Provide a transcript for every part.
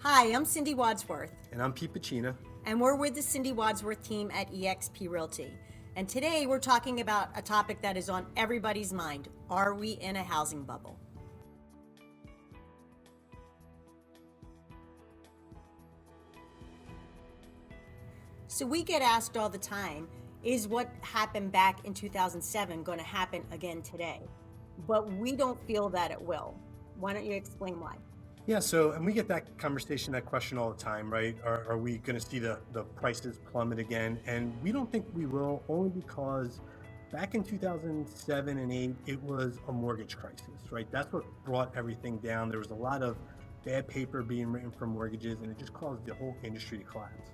Hi, I'm Cindy Wadsworth, And I'm Pete Pacina. and we're with the Cindy Wadsworth team at eXp Realty. And today we're talking about a topic that is on everybody's mind. Are we in a housing bubble? So we get asked all the time, is what happened back in 2007 going to happen again today? But we don't feel that it will. Why don't you explain why? Yeah, and we get that conversation, that question all the time, right? Are we going to see the prices plummet again? And we don't think we will, only because back in 2007 and 8, it was a mortgage crisis, right? That's what brought everything down. There was a lot of bad paper being written for mortgages, and it just caused the whole industry to collapse.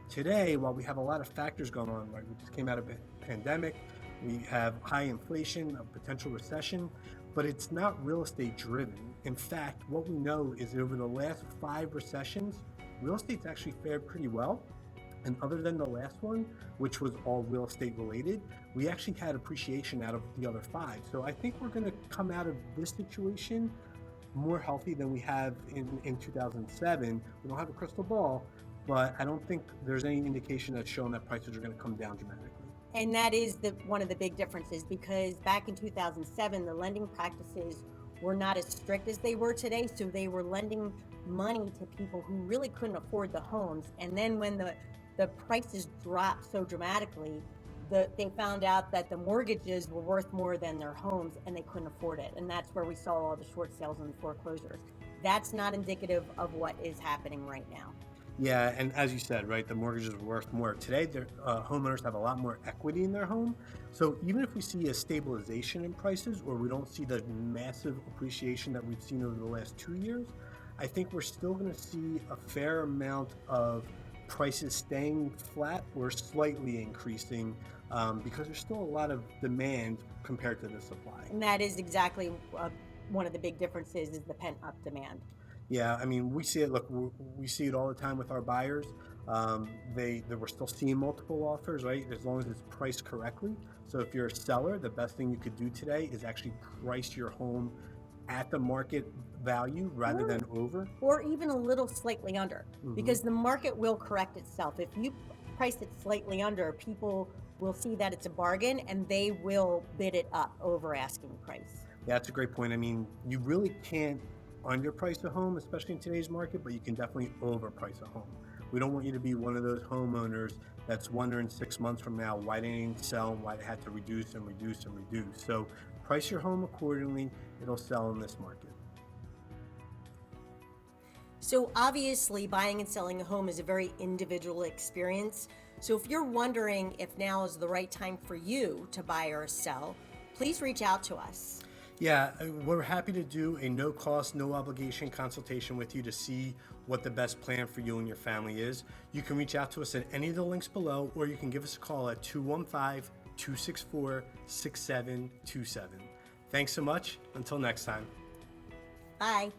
Today, while we have a lot of factors going on, right? We just came out of a pandemic, we have high inflation, a potential recession, but it's not real estate driven. In fact, what we know is that over the last 5 recessions, real estate's actually fared pretty well. And other than the last one, which was all real estate related, we actually had appreciation out of the other 5. So I think we're going to come out of this situation more healthy than we have in 2007. We don't have a crystal ball, but I don't think there's any indication that's showing that prices are going to come down dramatically. And that is one of the big differences, because back in 2007, the lending practices were not as strict as they were today. So they were lending money to people who really couldn't afford the homes. And then when the prices dropped so dramatically, they found out that the mortgages were worth more than their homes and they couldn't afford it. And that's where we saw all the short sales and foreclosures. That's not indicative of what is happening right now. Yeah, and as you said, right, the mortgages are worth more. Today, homeowners have a lot more equity in their home. So even if we see a stabilization in prices, or we don't see the massive appreciation that we've seen over the last 2 years, I think we're still going to see a fair amount of prices staying flat or slightly increasing, because there's still a lot of demand compared to the supply. And that is exactly one of the big differences, is the pent up demand. Yeah, I mean, we see it. Look, we see it all the time with our buyers. They were still seeing multiple offers, right? As long as it's priced correctly. So if you're a seller, the best thing you could do today is actually price your home at the market value rather than over. Or even a little slightly under, because the market will correct itself. If you price it slightly under, people will see that it's a bargain and they will bid it up over asking price. Yeah, that's a great point. I mean, you really can't underprice a home, especially in today's market, but you can definitely overprice a home. We don't want you to be one of those homeowners that's wondering 6 months from now why they didn't sell and why they had to reduce and reduce and reduce. So price your home accordingly. It'll sell in this market. So obviously, buying and selling a home is a very individual experience. So if you're wondering if now is the right time for you to buy or sell, please reach out to us. Yeah, we're happy to do a no cost, no obligation consultation with you to see what the best plan for you and your family is. You can reach out to us at any of the links below, or you can give us a call at 215-264-6727. Thanks so much. Until next time. Bye.